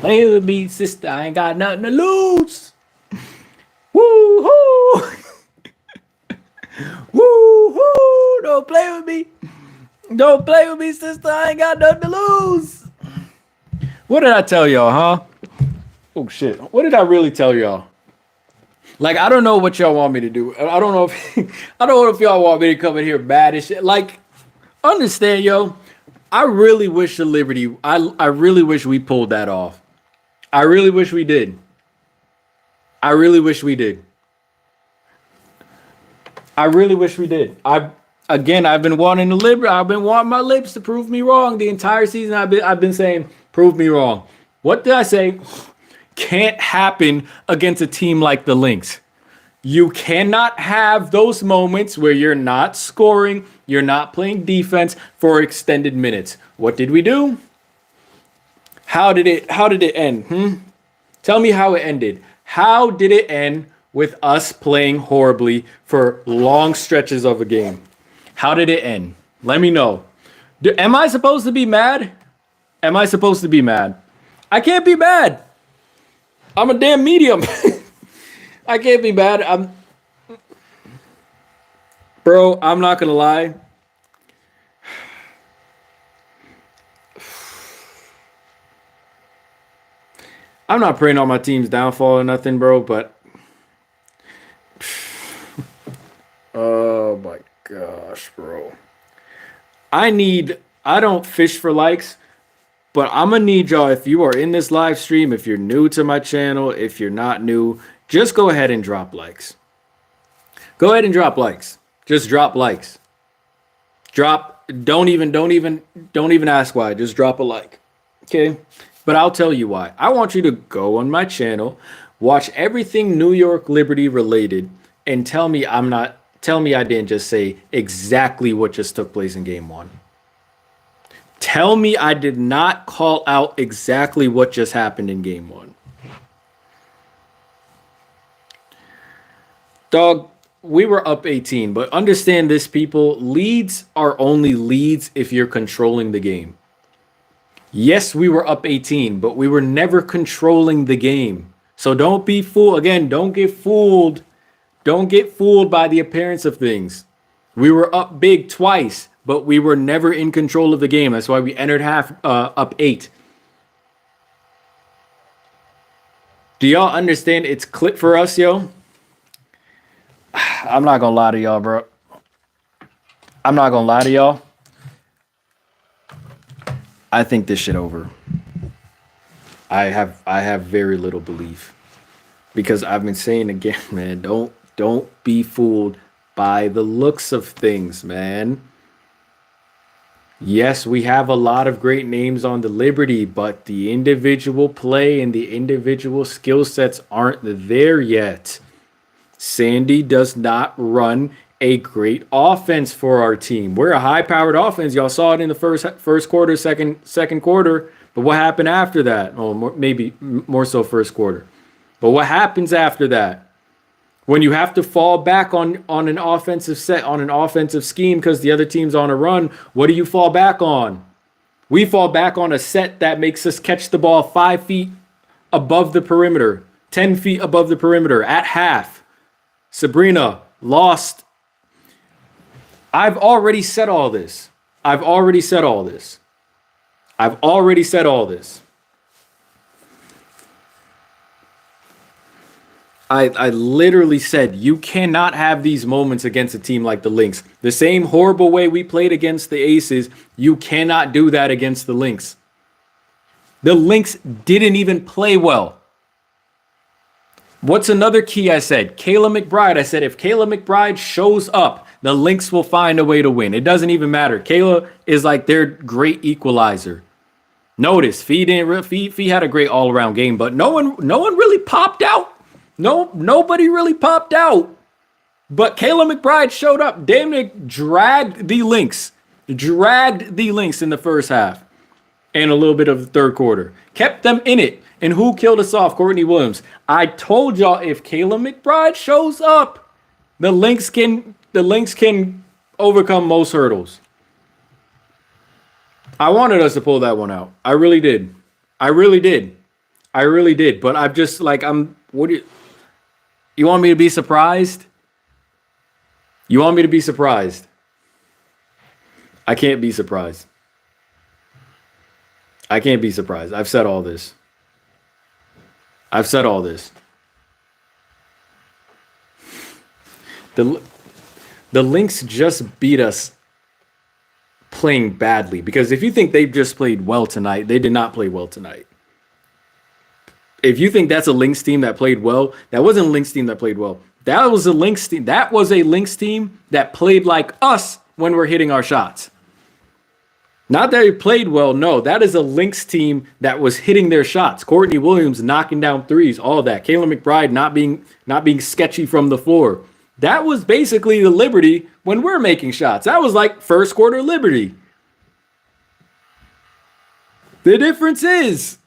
Play with me, sister. I ain't got nothing to lose. Woo hoo! Woo hoo! Don't play with me. Don't play with me, sister. I ain't got nothing to lose. What did I tell y'all, huh? Oh shit. What did I really tell y'all? Like, I don't know what y'all want me to do. I don't know if I don't know if y'all want me to come in here mad and shit. Like, understand, yo. I really wish the Liberty. I really wish we pulled that off. I really wish we did. I really wish we did. I really wish we did. I've been wanting the Liberty. I've been wanting my Libs to prove me wrong the entire season. I've been saying prove me wrong. What did I say? Can't happen against a team like the Lynx. You cannot have those moments where you're not scoring, you're not playing defense for extended minutes. What did we do? How did it end? Tell me how it ended. How did it end with us playing horribly for long stretches of a game? How did it end? Let me know. Am I supposed to be mad? Am I supposed to be mad? I can't be mad. I'm a damn medium. I can't be mad. Bro, I'm not gonna lie. I'm not praying on my team's downfall or nothing, bro, but oh my gosh, bro. I don't fish for likes, but I'm gonna need y'all, if you are in this live stream, if you're new to my channel, if you're not new, just go ahead and drop likes. Go ahead and drop likes. Just drop likes. Don't even ask why. Just drop a like. Okay? But I'll tell you why. I want you to go on my channel, watch everything New York Liberty related, and tell me I didn't just say exactly what just took place in game 1. Tell me I did not call out exactly what just happened in game 1. Dog, we were up 18, but understand this, people. Leads are only leads if you're controlling the game. Yes, we were up 18, but we were never controlling the game. So don't be fooled. Again, don't get fooled. Don't get fooled by the appearance of things. We were up big twice, but we were never in control of the game. That's why we entered half up 8. Do y'all understand it's clip for us, yo? I'm not gonna lie to y'all, bro. I'm not gonna lie to y'all. I think this shit over. I have very little belief, because I've been saying again, man, don't be fooled by the looks of things, man. Yes, we have a lot of great names on the Liberty, but the individual play and the individual skill sets aren't there yet. Sandy does not run a great offense for our team. We're a high-powered offense. Y'all saw it in the first quarter, second quarter. But what happened after that? Oh, maybe more so first quarter. But what happens after that? When you have to fall back on an offensive set, on an offensive scheme because the other team's on a run, what do you fall back on? We fall back on a set that makes us catch the ball 5 feet above the perimeter, 10 feet above the perimeter at half. Sabrina lost. I've already said all this. I literally said you cannot have these moments against a team like the Lynx. The same horrible way we played against the Aces, you cannot do that against the Lynx. The Lynx didn't even play well. What's another key I said? Kayla McBride. I said if Kayla McBride shows up, the Lynx will find a way to win. It doesn't even matter. Kayla is like their great equalizer. Notice Fee had a great all-around game, but no one really popped out. Nobody really popped out. But Kayla McBride showed up. Damn near dragged the Lynx in the first half and a little bit of the third quarter. Kept them in it. And who killed us off? Courtney Williams. I told y'all if Kayla McBride shows up, the Lynx can overcome most hurdles. I wanted us to pull that one out. I really did. I really did. But I'm just like, what do you want me to be surprised? You want me to be surprised? I can't be surprised. I can't be surprised. I've said all this. I've said all this. The the Lynx just beat us playing badly, because if you think they've just played well tonight, they did not play well tonight. If you think that's a Lynx team that played well, that wasn't a Lynx team that played well. That was a Lynx team. That was a Lynx team that played like us when we're hitting our shots. Not that they played well. No, that is a Lynx team that was hitting their shots. Courtney Williams knocking down threes, all that. Kayla McBride not being sketchy from the floor. That was basically the Liberty when we're making shots. That was like first quarter Liberty. The difference is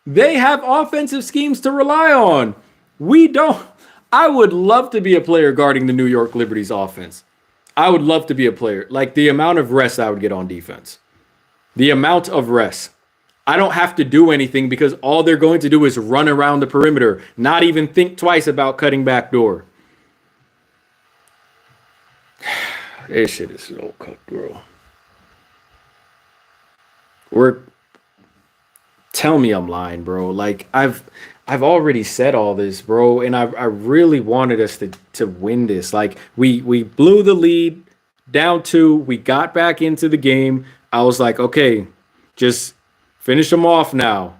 they have offensive schemes to rely on. We don't. I would love to be a player guarding the New York Liberty's offense. I would love to be a player. Like the amount of rest I would get on defense. The amount of rest. I don't have to do anything because all they're going to do is run around the perimeter, not even think twice about cutting back door. This shit is so cooked, bro. Tell me I'm lying, bro. Like I've already said all this, bro, and I really wanted us to win this. Like we blew the lead down 2, we got back into the game. I was like, okay, just finish them off now,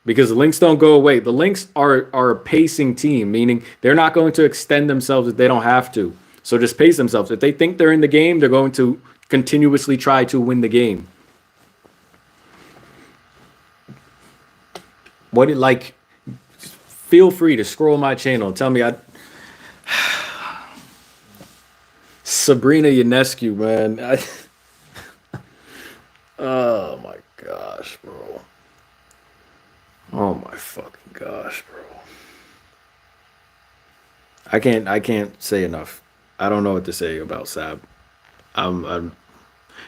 because the Lynx don't go away. The Lynx are a pacing team, meaning they're not going to extend themselves if they don't have to. So just pace themselves. If they think they're in the game, they're going to continuously try to win the game. Feel free to scroll my channel and tell me Sabrina Ionescu, man. Oh my gosh, bro. Oh my fucking gosh, bro. I can't say enough. I don't know what to say about Sab.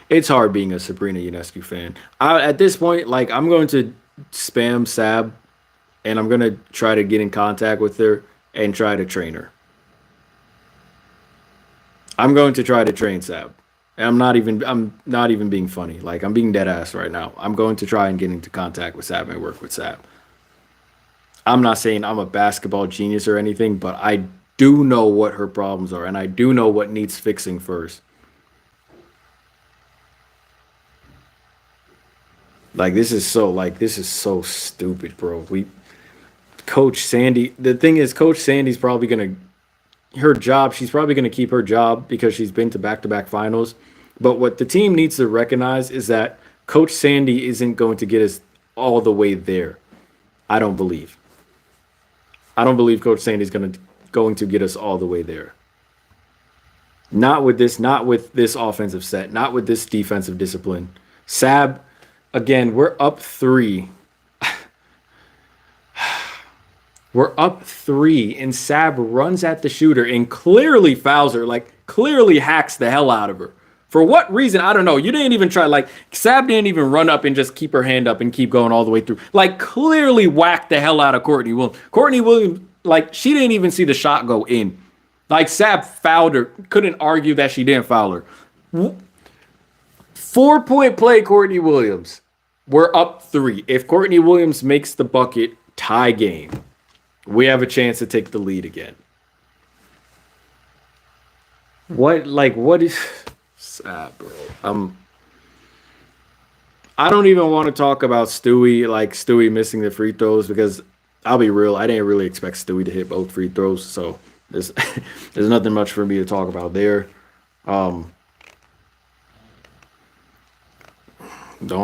It's hard being a Sabrina Ionescu fan. At this point, like, I'm going to spam Sab, and I'm gonna try to get in contact with her and try to train her. I'm going to try to train Sab. And I'm not even being funny. Like, I'm being dead ass right now. I'm going to try and get into contact with Sab and work with Sab. I'm not saying I'm a basketball genius or anything, but I do know what her problems are, and I do know what needs fixing first. This is so stupid, bro. Coach Sandy, the thing is, Coach Sandy's probably gonna she's probably gonna keep her job because she's been to back-to-back finals. But what the team needs to recognize is that Coach Sandy isn't going to get us all the way there. I don't believe Coach Sandy's going to get us all the way there. Not with this offensive set, not with this defensive discipline. Sab, again, we're up 3. We're up 3, and Sab runs at the shooter and clearly fouls her, clearly hacks the hell out of her. For what reason? I don't know. You didn't even try. Sab didn't even run up and just keep her hand up and keep going all the way through. Clearly whacked the hell out of Courtney Williams. Courtney Williams, she didn't even see the shot go in. Sab fouled her. Couldn't argue that she didn't foul her. 4-point play, Courtney Williams. We're up 3. If Courtney Williams makes the bucket, tie game. We have a chance to take the lead again. What is Sab, bro? I don't even want to talk about Stewie missing the free throws, because I'll be real, I didn't really expect Stewie to hit both free throws, so there's nothing much for me to talk about there. Don't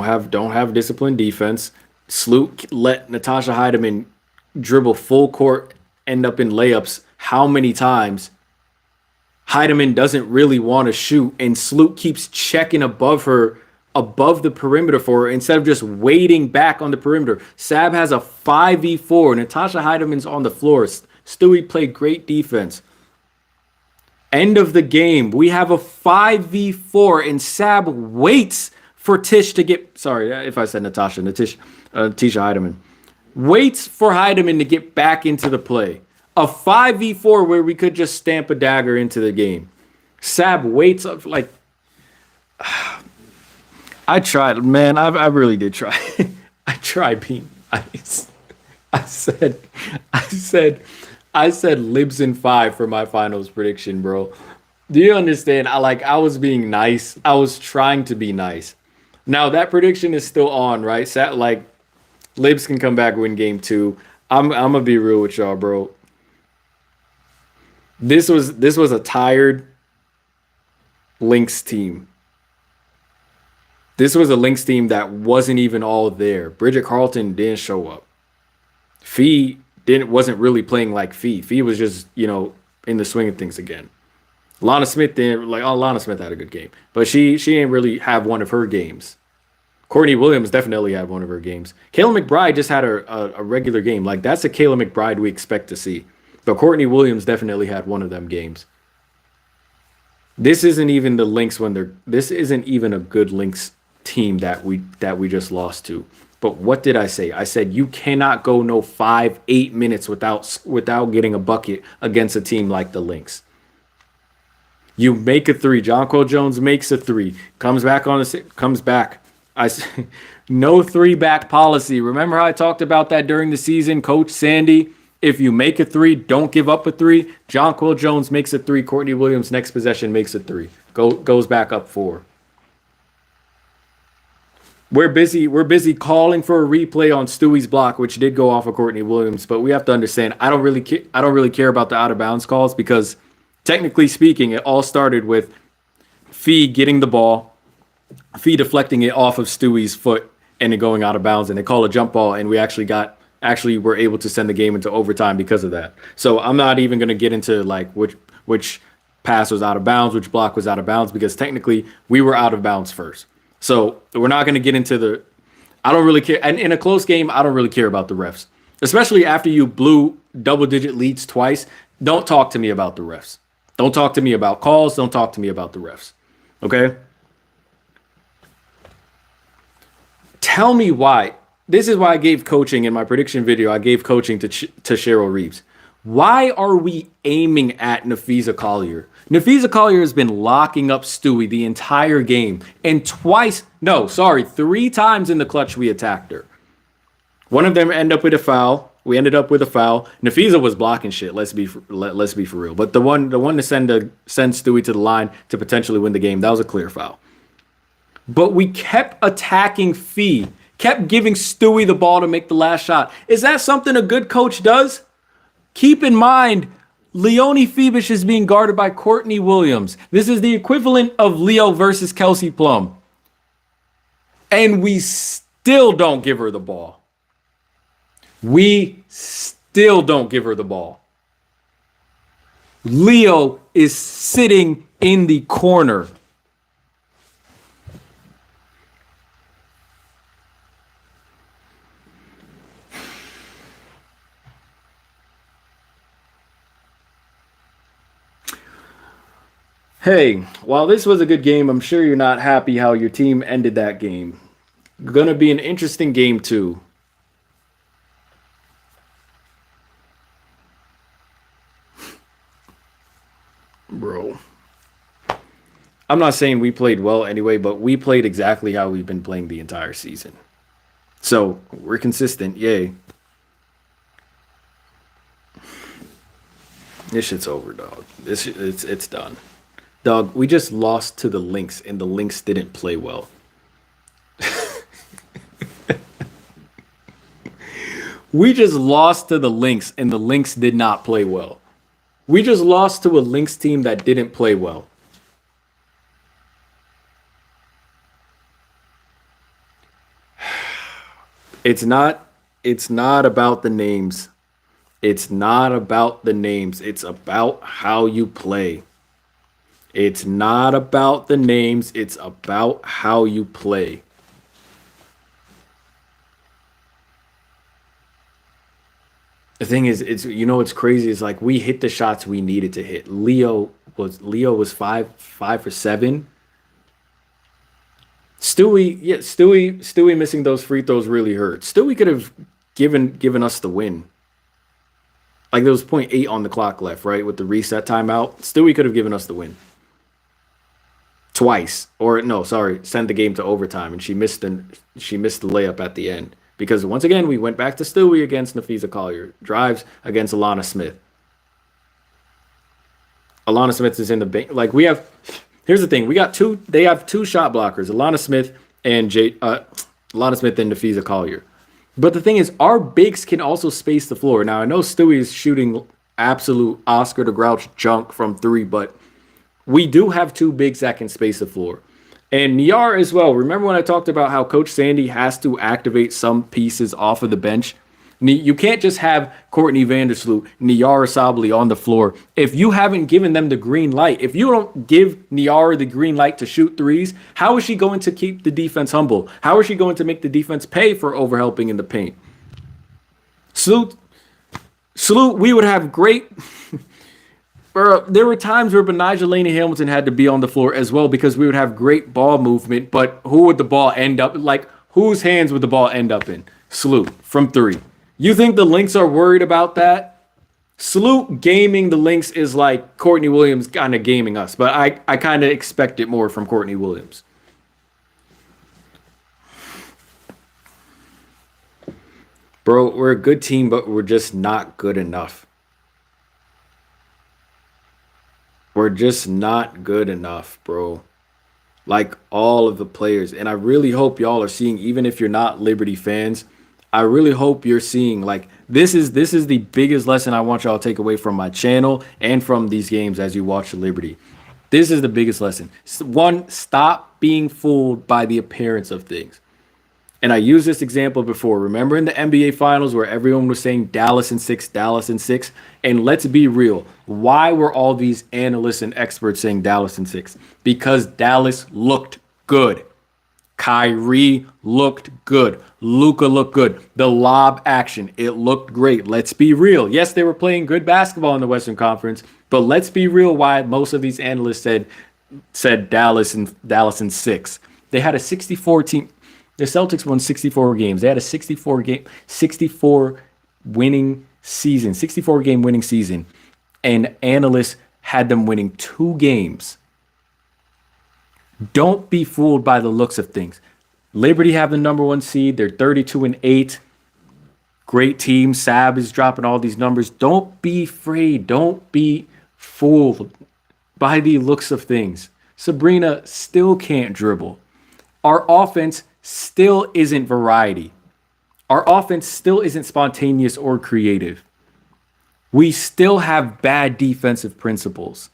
have disciplined defense. Sloot let Natasha Heidemann dribble full court, end up in layups how many times? Heidemann doesn't really want to shoot, and Sloot keeps checking above the perimeter for her instead of just waiting back on the perimeter. Sab has a 5v4. Natasha Heidemann's on the floor. Stewie played great defense. End of the game. We have a 5v4, and Sab waits for Tish to get... Sorry if I said Natasha. Tisha Heidemann. Waits for Heidemann to get back into the play. A 5v4 where we could just stamp a dagger into the game. Sab waits up like I tried, man. I really did try. I tried being nice. I said, I said, I said Libs in 5 for my finals prediction, bro. Do you understand? I was being nice. I was trying to be nice. Now that prediction is still on, right? Like Libs can come back win game 2. I'm gonna be real with y'all, bro. This was a tired Lynx team. This was a Lynx team that wasn't even all there. Bridget Carlton didn't show up. Fee wasn't really playing like Fee. Fee was just, in the swing of things again. Lana Smith didn't Lana Smith had a good game. But she didn't really have one of her games. Courtney Williams definitely had one of her games. Kayla McBride just had a regular game. Like that's a Kayla McBride we expect to see. But Courtney Williams definitely had one of them games. This isn't even the Lynx this isn't even a good Lynx team that we just lost to. But what did I say? I said you cannot go no 5-8 minutes without getting a bucket against a team like the Lynx. You make a 3. Jonquel Jones makes a 3. Comes back. No 3-back policy. Remember how I talked about that during the season, Coach Sandy? If you make a 3, don't give up a 3. Jonquel Jones makes a 3. Courtney Williams next possession makes a 3. Goes back up 4. We're busy calling for a replay on Stewie's block, which did go off of Courtney Williams. But we have to understand, I don't really care about the out of bounds calls because technically speaking, it all started with Fee getting the ball, Fee deflecting it off of Stewie's foot, and it going out of bounds, and they call a jump ball, and we actually were able to send the game into overtime because of that. So I'm not even going to get into like which pass was out of bounds, which block was out of bounds, because technically we were out of bounds first. So we're not going to get into I don't really care. And in a close game, I don't really care about the refs, especially after you blew double-digit leads twice. Don't talk to me about the refs. Don't talk to me about calls. Don't talk to me about the refs. Okay? Tell me why. This is why I gave coaching in my prediction video. I gave coaching to Cheryl Reeves. Why are we aiming at Nafisa Collier? Nafisa Collier has been locking up Stewie the entire game. And 3 times in the clutch we attacked her. One of them ended up with a foul. We ended up with a foul. Nafisa was blocking shit. Let's be for real. But the one to send Stewie to the line to potentially win the game, that was a clear foul. But we kept attacking Fee. Kept giving Stewie the ball to make the last shot. Is that something a good coach does? Keep in mind, Leonie Phoebus is being guarded by Courtney Williams. This is the equivalent of Leo versus Kelsey Plum. And we still don't give her the ball. We still don't give her the ball. Leo is sitting in the corner. Hey, while this was a good game, I'm sure you're not happy how your team ended that game. Gonna be an interesting game too. Bro. I'm not saying we played well anyway, but we played exactly how we've been playing the entire season. So, we're consistent, yay. This shit's over, dog. It's done. Dog, we just lost to the Lynx, and the Lynx didn't play well. We just lost to the Lynx, and the Lynx did not play well. We just lost to a Lynx team that didn't play well. It's not about the names. It's not about the names. It's about how you play. It's not about the names. It's about how you play. The thing is, it's crazy. It's like we hit the shots we needed to hit. Leo was 5 for 7. Stewie missing those free throws really hurt. Stewie could have given us the win. Like there was .8 on the clock left, right, with the reset timeout. Stewie could have given us the win twice, or no, sorry, send the game to overtime, and she missed the layup at the end because once again we went back to Stewie against Nafisa Collier, drives against Alana Smith. Alana Smith is in the bank. Like we have, here's the thing: we got two. They have two shot blockers, Alana Smith and Alana Smith and Nafisa Collier. But the thing is, our bigs can also space the floor. Now I know Stewie is shooting absolute Oscar the Grouch junk from three, but we do have two bigs that can space the floor. And Niar as well. Remember when I talked about how Coach Sandy has to activate some pieces off of the bench? You can't just have Courtney Vandersloot, Niara Sabally on the floor if you haven't given them the green light. If you don't give Niara the green light to shoot threes, how is she going to keep the defense humble? How is she going to make the defense pay for overhelping in the paint? Salute, we would have great... There were times where Benijah Laney Hamilton had to be on the floor as well because we would have great ball movement, but who would the ball end up... Like, whose hands would the ball end up in? Salute from three. You think the Lynx are worried about that? Salute gaming the Lynx is like Courtney Williams kind of gaming us, but I kind of expect it more from Courtney Williams. Bro, we're a good team, but we're just not good enough. We're just not good enough, bro. Like all of the players. And I really hope y'all are seeing, even if you're not Liberty fans, I really hope you're seeing, like, this is the biggest lesson I want y'all to take away from my channel and from these games as you watch Liberty. This is the biggest lesson. One, stop being fooled by the appearance of things. And I used this example before. Remember in the NBA Finals where everyone was saying Dallas in 6, Dallas in 6? And let's be real. Why were all these analysts and experts saying Dallas in 6? Because Dallas looked good. Kyrie looked good. Luka looked good. The lob action, it looked great. Let's be real. Yes, they were playing good basketball in the Western Conference, but let's be real why most of these analysts said Dallas in 6. They had a 64 team. The Celtics won 64 games. They had a 64 winning season, 64 game winning season, and analysts had them winning 2 games. Don't be fooled by the looks of things. Liberty have the number 1 seed. They're 32-8. Great team. Sab is dropping all these numbers. Don't be afraid. Don't be fooled by the looks of things. Sabrina still can't dribble. Our offense still isn't variety. Our offense still isn't spontaneous or creative. We still have bad defensive principles.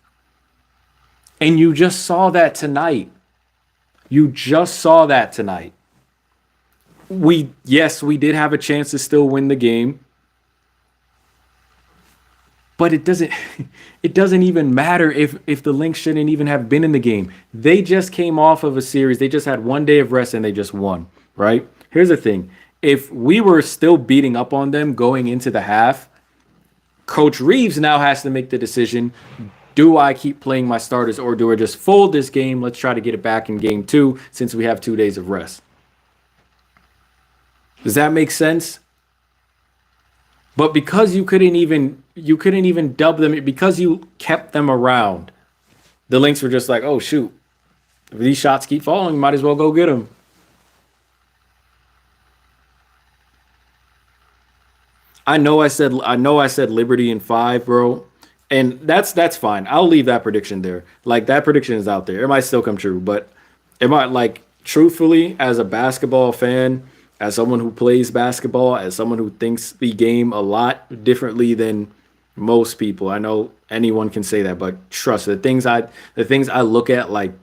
And you just saw that tonight. You just saw that tonight. Yes, we did have a chance to still win the game. But it doesn't even matter if the Lynx shouldn't even have been in the game. They just came off of a series. They just had 1 day of rest and they just won, right? Here's the thing. If we were still beating up on them going into the half, Coach Reeves now has to make the decision. Do I keep playing my starters or do I just fold this game? Let's try to get it back in game 2 since we have 2 days of rest. Does that make sense? But because you couldn't even dub them, because you kept them around, the Lynx were just like, oh shoot, if these shots keep falling, you might as well go get them. I know I said Liberty in 5, bro. And that's fine. I'll leave that prediction there. Like, that prediction is out there. It might still come true, but it might, like, truthfully, as a basketball fan, as someone who plays basketball, as someone who thinks the game a lot differently than most people. I know anyone can say that, but trust the things I look at, like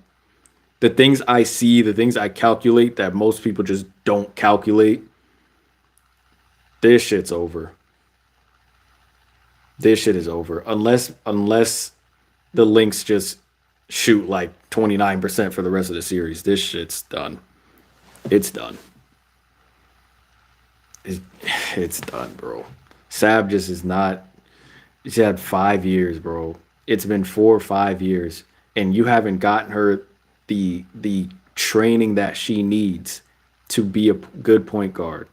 the things I see, the things I calculate that most people just don't calculate. This shit's over. This shit is over. Unless the Lynx just shoot like 29% for the rest of the series. This shit's done. It's done. It's done, bro. Sab just is not. She's had 5 years, bro. It's been 4 or 5 years, and you haven't gotten her the training that she needs to be a good point guard.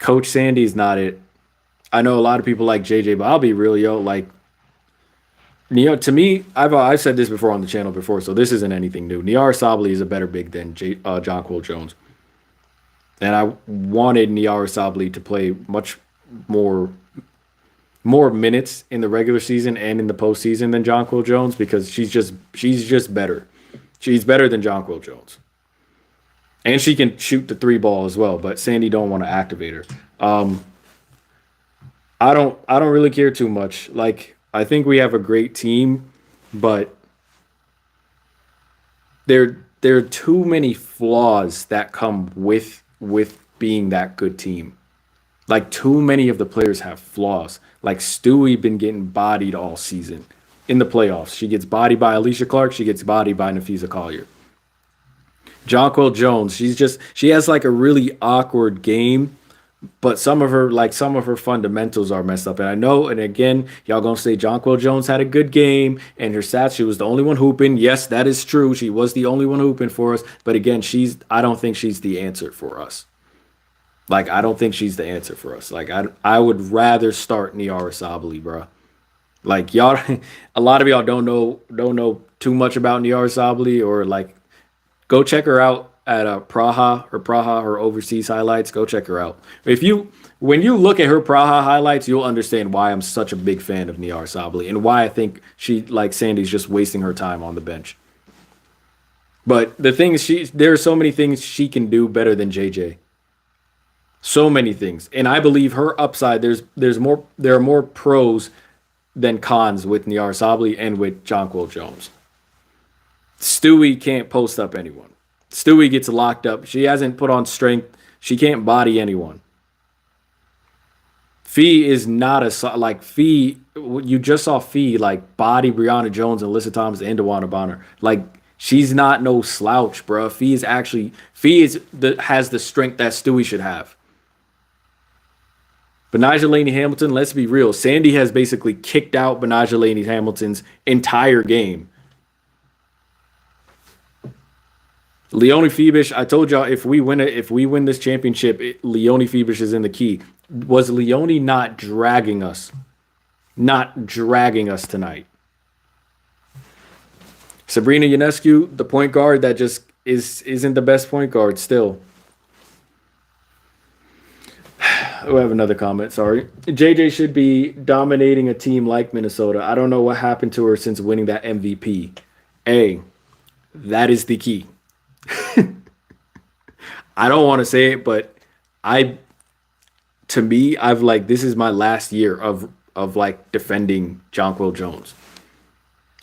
Coach Sandy's not it. I know a lot of people like JJ, but I'll be real, yo. Like, to me, I've said this before on the channel before, so this isn't anything new. Niara Sabally is a better big than Jonquil Jones, and I wanted Niara Sabally to play much more minutes in the regular season and in the postseason than Jonquil Jones because she's just better. She's better than Jonquil Jones, and she can shoot the three ball as well. But Sandy don't want to activate her. I don't really care too much. Like, I think we have a great team, but there are too many flaws that come with being that good team. Like, too many of the players have flaws. Like, Stewie been getting bodied all season in the playoffs. She gets bodied by Alicia Clark. She gets bodied by Nafisa Collier. Jonquil Jones, she has like a really awkward game, but some of her fundamentals are messed up. And I know, and again, y'all gonna say Jonquil Jones had a good game and her stats, she was the only one hooping. Yes, that is true. She was the only one hooping for us. But again, I don't think she's the answer for us. Like, I don't think she's the answer for us. Like, I would rather start Niara Sabally, bro. Like, y'all, a lot of y'all don't know too much about Niara Sabally, or like, go check her out at Praha or overseas highlights. Go check her out. When you look at her Praha highlights, you'll understand why I'm such a big fan of Niara Sabally and why I think Sandy's just wasting her time on the bench. But the thing is, there are so many things she can do better than JJ. So many things, and I believe her upside. There are more pros than cons with Niara Sabally and with Jonquil Jones. Stewie can't post up anyone. Stewie gets locked up. She hasn't put on strength. She can't body anyone. Fee is not Fee. You just saw Fee like body Brianna Jones, Alyssa Thomas, and DeWanna Bonner. Like, she's not no slouch, bro. Fee has the strength that Stewie should have. Benaja Laney Hamilton, let's be real. Sandy has basically kicked out Benaja Laney Hamilton's entire game. Leonie Febish, I told y'all, if we win this championship, Leonie Febish is in the key. Was Leonie not dragging us? Not dragging us tonight. Sabrina Ionescu, the point guard that just isn't the best point guard still. We have another comment, sorry. JJ should be dominating a team like Minnesota. I don't know what happened to her since winning that MVP. That is the key. I don't want to say it, but this is my last year of like defending Jonquil Jones.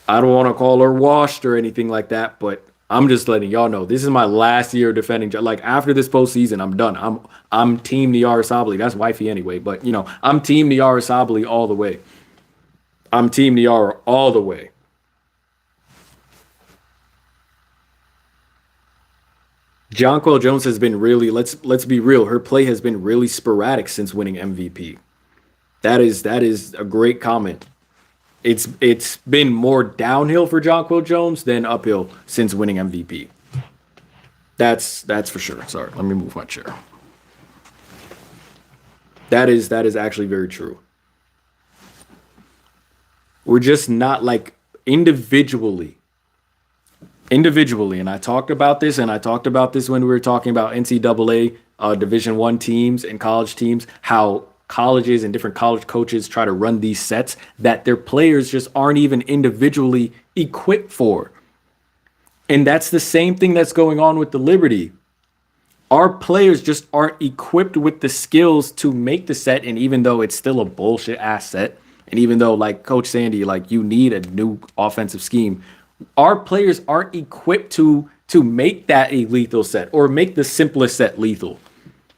I don't want to call her washed or anything like that, but I'm just letting y'all know this is my last year defending. Like, after this postseason, I'm done. I'm team Niara Sabally. That's wifey anyway, but I'm team Niara Sabally all the way. I'm team Niara all the way. Jonquil Jones has been really, let's be real, her play has been really sporadic since winning MVP. That is a great comment. It's been more downhill for Jonquil Jones than uphill since winning MVP. That's for sure. Sorry, let me move my chair. That is actually very true. We're just not like individually, and I talked about this, when we were talking about NCAA Division I teams and college teams, how colleges and different college coaches try to run these sets that their players just aren't even individually equipped for. And that's the same thing that's going on with the Liberty. Our players just aren't equipped with the skills to make the set, and even though it's still a bullshit ass set, and even though, like Coach Sandy, like, you need a new offensive scheme, our players aren't equipped to make that a lethal set or make the simplest set lethal.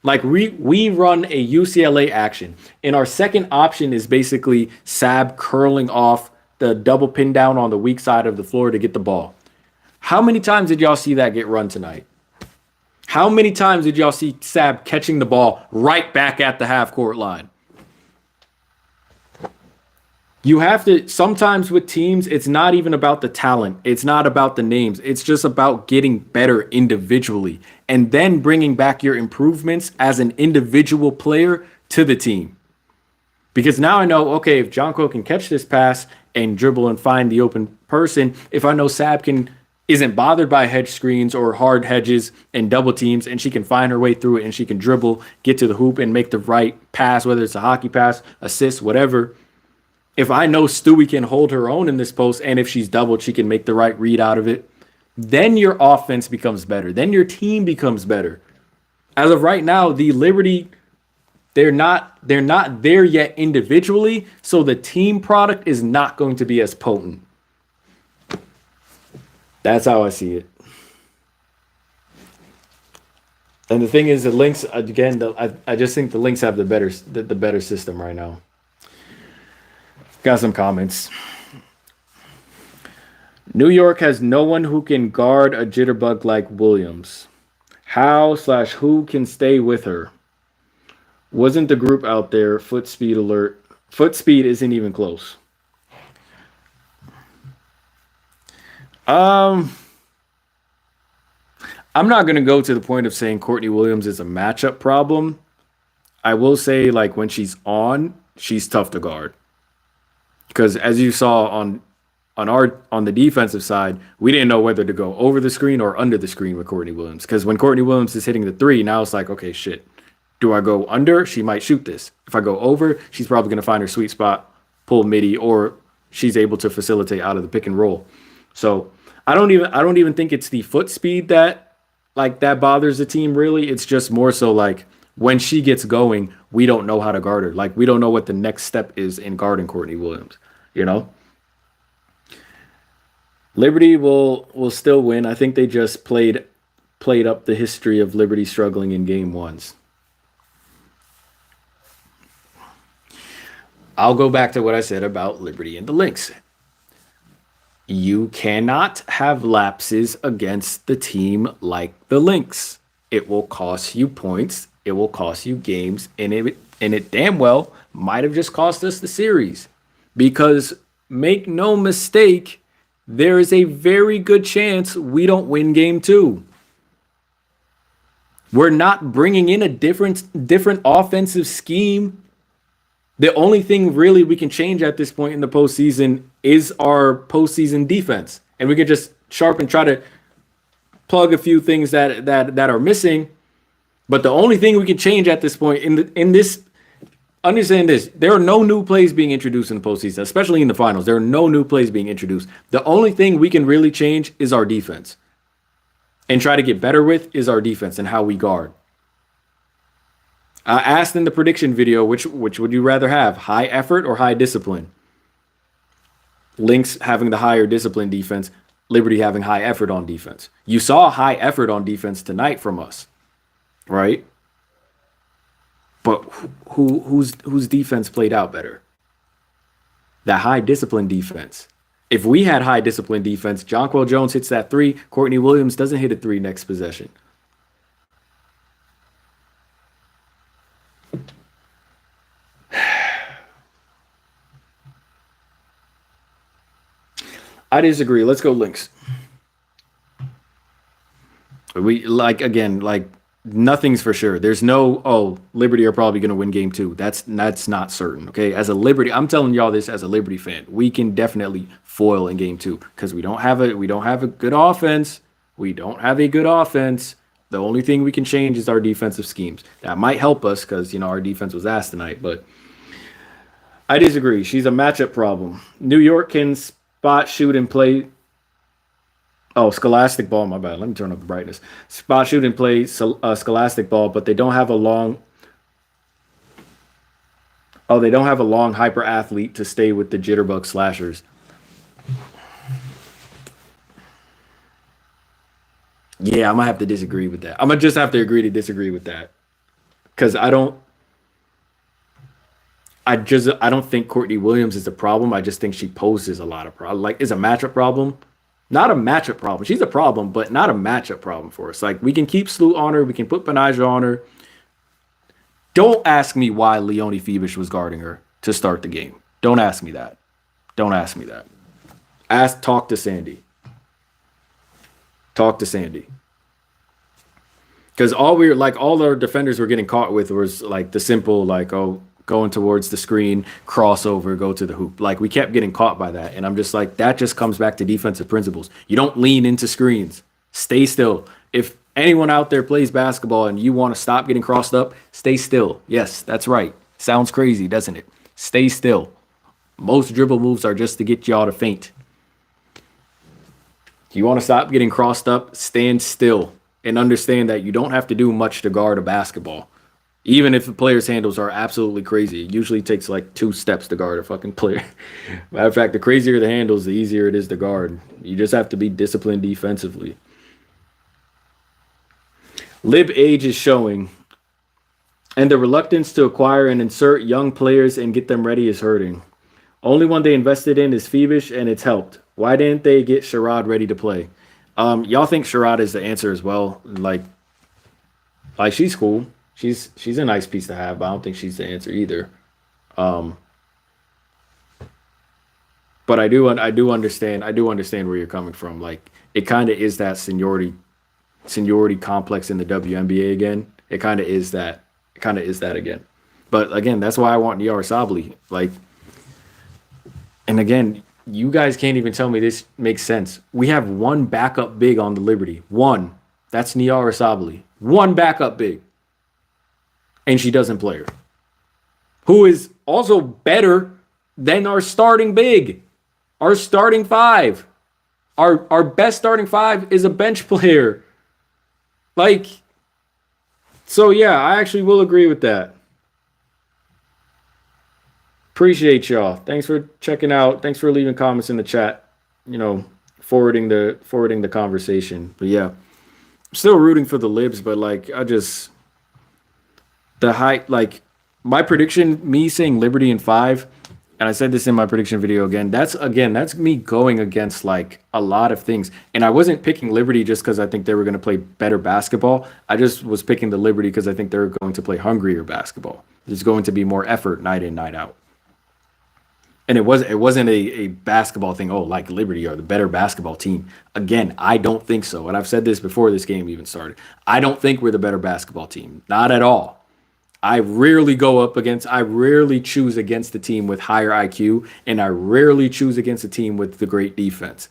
Like, we run a UCLA action, and our second option is basically Sab curling off the double pin down on the weak side of the floor to get the ball. How many times did y'all see that get run tonight? How many times did y'all see Sab catching the ball right back at the half court line? You have to sometimes with teams, it's not even about the talent. It's not about the names. It's just about getting better individually and then bringing back your improvements as an individual player to the team. Because now I know, okay, if Jonko can catch this pass and dribble and find the open person, if I know Sabkin isn't bothered by hedge screens or hard hedges and double teams, and she can find her way through it and she can dribble, get to the hoop and make the right pass, whether it's a hockey pass, assist, whatever. If I know Stewie can hold her own in this post, and if she's doubled, she can make the right read out of it, then your offense becomes better. Then your team becomes better. As of right now, the Liberty, they're not there yet individually, so the team product is not going to be as potent. That's how I see it. And the thing is, the Lynx again. I just think the Lynx have the better system right now. Got some comments. New York has no one who can guard a jitterbug like Williams. How/who can stay with her? Wasn't the group out there? Foot speed alert. Foot speed isn't even close. I'm not going to go to the point of saying Courtney Williams is a matchup problem. I will say, like, when she's on, she's tough to guard. Because as you saw on the defensive side, we didn't know whether to go over the screen or under the screen with Courtney Williams. Because when Courtney Williams is hitting the three, now it's like, okay, shit. Do I go under? She might shoot this. If I go over, she's probably going to find her sweet spot, pull midi, or she's able to facilitate out of the pick and roll. So I don't even think it's the foot speed that bothers the team really. It's just more so like when she gets going, we don't know how to guard her. Like, we don't know what the next step is in guarding Courtney Williams, you know? Liberty will still win. I think they just played up the history of Liberty struggling in game ones. I'll go back to what I said about Liberty and the Lynx. You cannot have lapses against the team like the Lynx. It will cost you points. It will cost you games. And it damn well might have just cost us the series. Because make no mistake, there is a very good chance we don't win game 2. We're not bringing in a different offensive scheme. The only thing really we can change at this point in the postseason is our postseason defense. And we can just sharpen, try to plug a few things that are missing. But the only thing we can change at this point in this, understand this, there are no new plays being introduced in the postseason, especially in the finals. There are no new plays being introduced. The only thing we can really change is our defense. And try to get better with is our defense and how we guard. I asked in the prediction video, which would you rather have, high effort or high discipline? Lynx having the higher discipline defense, Liberty having high effort on defense. You saw high effort on defense tonight from us, right? But whose defense played out better? The high discipline defense. If we had high discipline defense, Jonquel Jones hits that 3, Courtney Williams doesn't hit a 3 next possession. I disagree. Let's go Lynx. Nothing's for sure. There's no, Liberty are probably going to win game 2. That's not certain. Okay. As a Liberty, I'm telling y'all this as a Liberty fan, we can definitely foil in game 2 because we don't have a good offense. We don't have a good offense. The only thing we can change is our defensive schemes. That might help us because, our defense was ass tonight, but I disagree. She's a matchup problem. New York can spot, shoot, and play. Oh, scholastic ball. My bad. Let me turn up the brightness. Spot, shoot, and play scholastic ball, but they don't have a long. Oh, they don't have a long hyper athlete to stay with the jitterbug slashers. Yeah, I'm gonna have to disagree with that. I'm gonna just have to agree to disagree with that because I don't think Courtney Williams is a problem. I just think she poses a lot of problems. Like, is a matchup problem. Not a matchup problem. She's a problem, but not a matchup problem for us. Like, we can keep Sloot on her. We can put Benaja on her. Don't ask me why Leonie Phoebus was guarding her to start the game. Don't ask me that. Don't ask me that. Talk to Sandy. Talk to Sandy. Because all our defenders were getting caught with was like the simple, like, oh, going towards the screen, crossover, go to the hoop. Like, we kept getting caught by that. And I'm just like, that just comes back to defensive principles. You don't lean into screens. Stay still. If anyone out there plays basketball and you want to stop getting crossed up, stay still. Yes, that's right. Sounds crazy, doesn't it? Stay still. Most dribble moves are just to get y'all to faint. You want to stop getting crossed up, stand still. And understand that you don't have to do much to guard a basketball. Even if the player's handles are absolutely crazy. It usually takes like 2 steps to guard a fucking player. Matter of fact, the crazier the handles, the easier it is to guard. You just have to be disciplined defensively. Lib age is showing. And the reluctance to acquire and insert young players and get them ready is hurting. Only one they invested in is Phoebish, and it's helped. Why didn't they get Sherrod ready to play? Y'all think Sherrod is the answer as well? Like she's cool. She's a nice piece to have, but I don't think she's the answer either. But I do understand where you're coming from. Like, it kind of is that seniority complex in the WNBA again. It kind of is that. Again. But again, that's why I want Niara Sabally. Like, and again, you guys can't even tell me this makes sense. We have one backup big on the Liberty. One. That's Niara Sabally. One backup big. And she doesn't play her. Who is also better than our starting big. Our starting 5. Our best starting 5 is a bench player. Like, so yeah, I actually will agree with that. Appreciate y'all. Thanks for checking out. Thanks for leaving comments in the chat. You know, forwarding the conversation. But yeah, still rooting for the Libs. But like, my prediction, me saying Liberty in 5, and I said this in my prediction video again. That's me going against like a lot of things. And I wasn't picking Liberty just because I think they were going to play better basketball. I just was picking the Liberty because I think they're going to play hungrier basketball. There's going to be more effort night in, night out. And it wasn't a basketball thing. Oh, like Liberty are the better basketball team. Again, I don't think so. And I've said this before this game even started. I don't think we're the better basketball team. Not at all. I rarely choose against the team with higher IQ, and I rarely choose against a team with the great defense.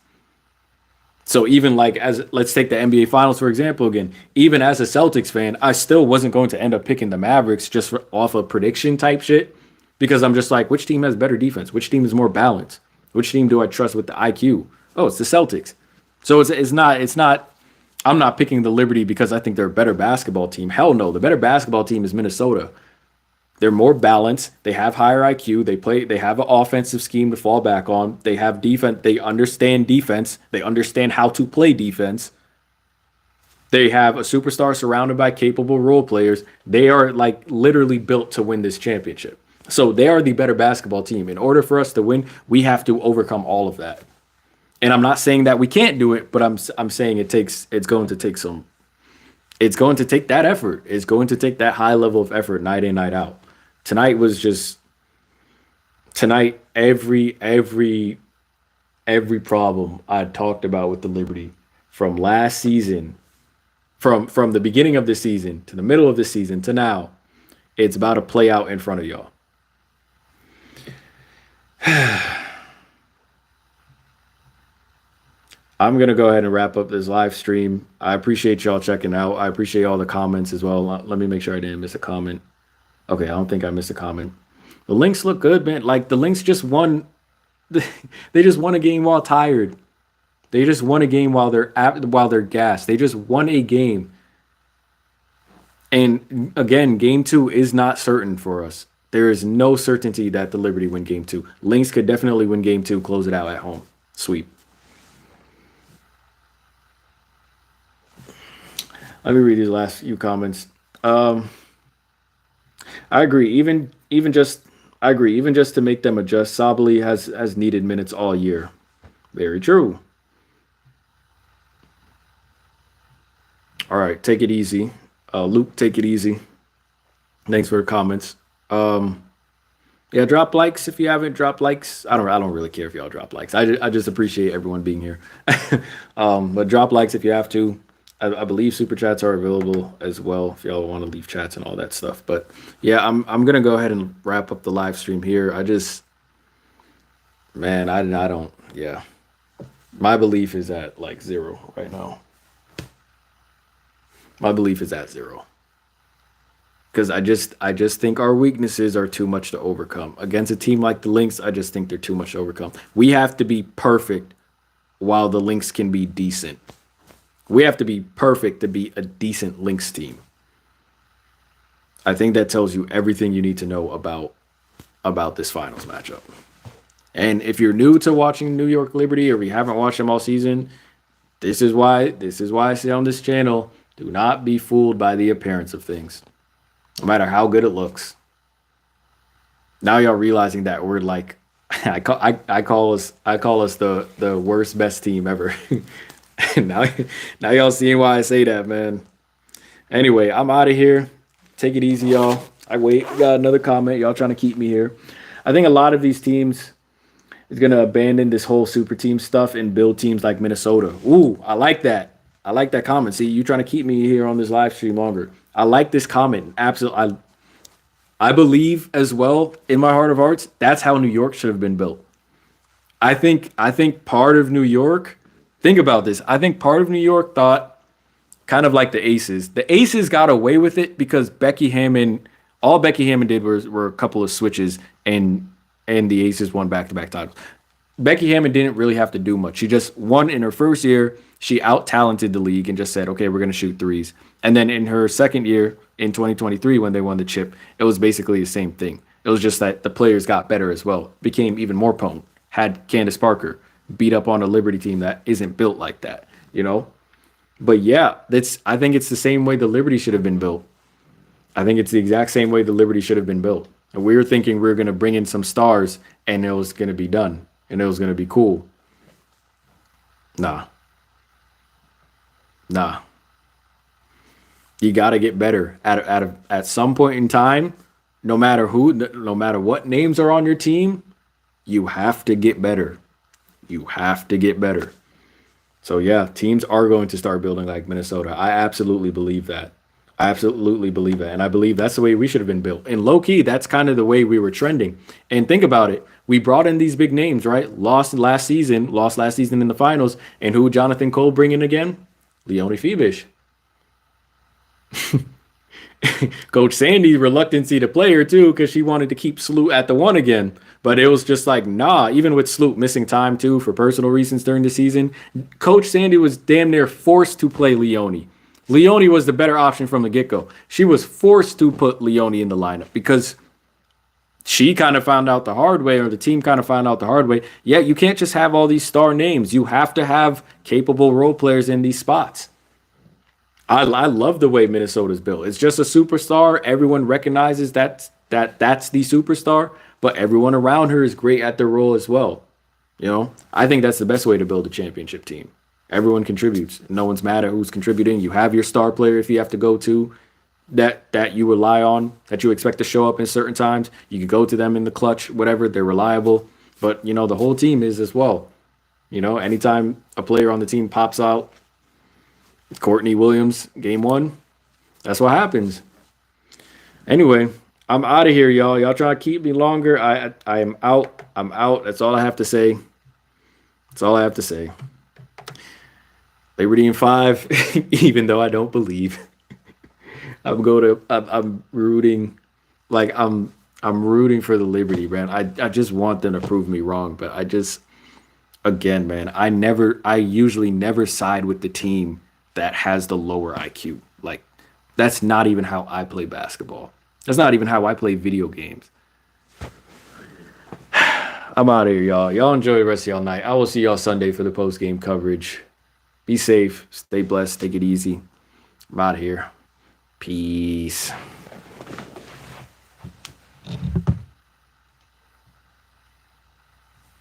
So even like, let's take the NBA Finals, for example, again, even as a Celtics fan, I still wasn't going to end up picking the Mavericks just off of prediction type shit. Because I'm just like, which team has better defense? Which team is more balanced? Which team do I trust with the IQ? Oh, it's the Celtics. So it's not. I'm not picking the Liberty because I think they're a better basketball team. Hell no, the better basketball team is Minnesota. They're more balanced. They have higher IQ. They have an offensive scheme to fall back on. They have defense. They understand defense. They understand how to play defense. They have a superstar surrounded by capable role players. They are like literally built to win this championship. So they are the better basketball team. In order for us to win, we have to overcome all of that. And I'm not saying that we can't do it, but I'm saying it's going to take that effort. It's going to take that high level of effort night in, night out. Tonight, every problem I talked about with the Liberty from last season, from the beginning of the season to the middle of the season to now, it's about to play out in front of y'all. I'm going to go ahead and wrap up this live stream. I appreciate y'all checking out. I appreciate all the comments as well. Let me make sure I didn't miss a comment. Okay, I don't think I missed a comment. The Lynx look good, man. Like, the Lynx just won. They just won a game while tired. They just won a game while they're gassed. They just won a game. And again, game 2 is not certain for us. There is no certainty that the Liberty win game 2. Lynx could definitely win game 2, close it out at home. Sweep. Let me read these last few comments. I agree. Even just to make them adjust, Sabally has needed minutes all year. Very true. All right, take it easy. Luke, take it easy. Thanks for the comments. Yeah, drop likes if you haven't dropped likes. I don't really care if y'all drop likes. I just appreciate everyone being here. But drop likes if you have to. I believe super chats are available as well if y'all want to leave chats and all that stuff. But yeah, I'm gonna go ahead and wrap up the live stream here. I just, man, I don't. Yeah, my belief is at like zero right now. My belief is at zero. Because I just think our weaknesses are too much to overcome. Against a team like the Lynx, I just think they're too much to overcome. We have to be perfect while the Lynx can be decent. We have to be perfect to be a decent Lynx team. I think that tells you everything you need to know about this finals matchup. And if you're new to watching New York Liberty or you haven't watched them all season, this is why I say on this channel, do not be fooled by the appearance of things. No matter how good it looks. Now y'all realizing that we're like I call us the worst best team ever. now now y'all seeing why I say that, man. Anyway, I'm out of here. Take it easy, y'all. We got another comment. Y'all trying to keep me here. I think a lot of these teams is gonna abandon this whole super team stuff and build teams like Minnesota. Ooh, I like that. I like that comment. See, you trying to keep me here on this live stream longer. I like this comment. Absolutely. I believe as well in my heart of hearts, that's how New York should have been built. I think part of New York, think about this. I think part of New York thought kind of like the Aces. The Aces got away with it because all Becky Hammond did were a couple of switches and the Aces won back-to-back titles. Becky Hammond didn't really have to do much. She just won in her first year. She out-talented the league and just said, okay, we're going to shoot threes. And then in her second year, in 2023, when they won the chip, it was basically the same thing. It was just that the players got better as well, became even more potent, had Candace Parker beat up on a Liberty team that isn't built like that, you know? But yeah, I think it's the same way the Liberty should have been built. I think it's the exact same way the Liberty should have been built. And we were thinking we were going to bring in some stars and it was going to be done and it was going to be cool. Nah. You got to get better at some point in time. No matter what names are on your team, you have to get better. You have to get better. So yeah, teams are going to start building like Minnesota. I absolutely believe that. I absolutely believe that. And I believe that's the way we should have been built. And low key, that's kind of the way we were trending. And think about it. We brought in these big names, right? Lost last season in the finals. And who Jonathan Cole bring in again? Leone Febish. Coach Sandy's reluctancy to play her too, because she wanted to keep Sloot at the one again. But it was just like, nah, even with Sloot missing time too for personal reasons during the season, Coach Sandy was damn near forced to play Leone. Leone was the better option from the get-go. She was forced to put Leone in the lineup because she kind of found out the hard way, or the team kind of found out the hard way. Yeah, you can't just have all these star names. You have to have capable role players in these spots. I love the way Minnesota's built. It's just a superstar. Everyone recognizes that's the superstar, but everyone around her is great at their role as well. You know, I think that's the best way to build a championship team. Everyone contributes. No one's mad at who's contributing. You have your star player if you have to go to that you rely on, that you expect to show up in certain times. You can go to them in the clutch, whatever. They're reliable. But, you know, the whole team is as well. You know, anytime a player on the team pops out, Courtney Williams, game one, that's what happens. Anyway, I'm out of here, y'all. Y'all try to keep me longer. I am out. I'm out. That's all I have to say. That's all I have to say. Liberty in 5, even though I don't believe. I'm rooting, like I'm rooting for the Liberty, man. I just want them to prove me wrong, but again, man, I usually never side with the team that has the lower IQ. Like, that's not even how I play basketball. That's not even how I play video games. I'm out of here, y'all. Y'all enjoy the rest of y'all night. I will see y'all Sunday for the post-game coverage. Be safe. Stay blessed. Take it easy. I'm out of here. Peace.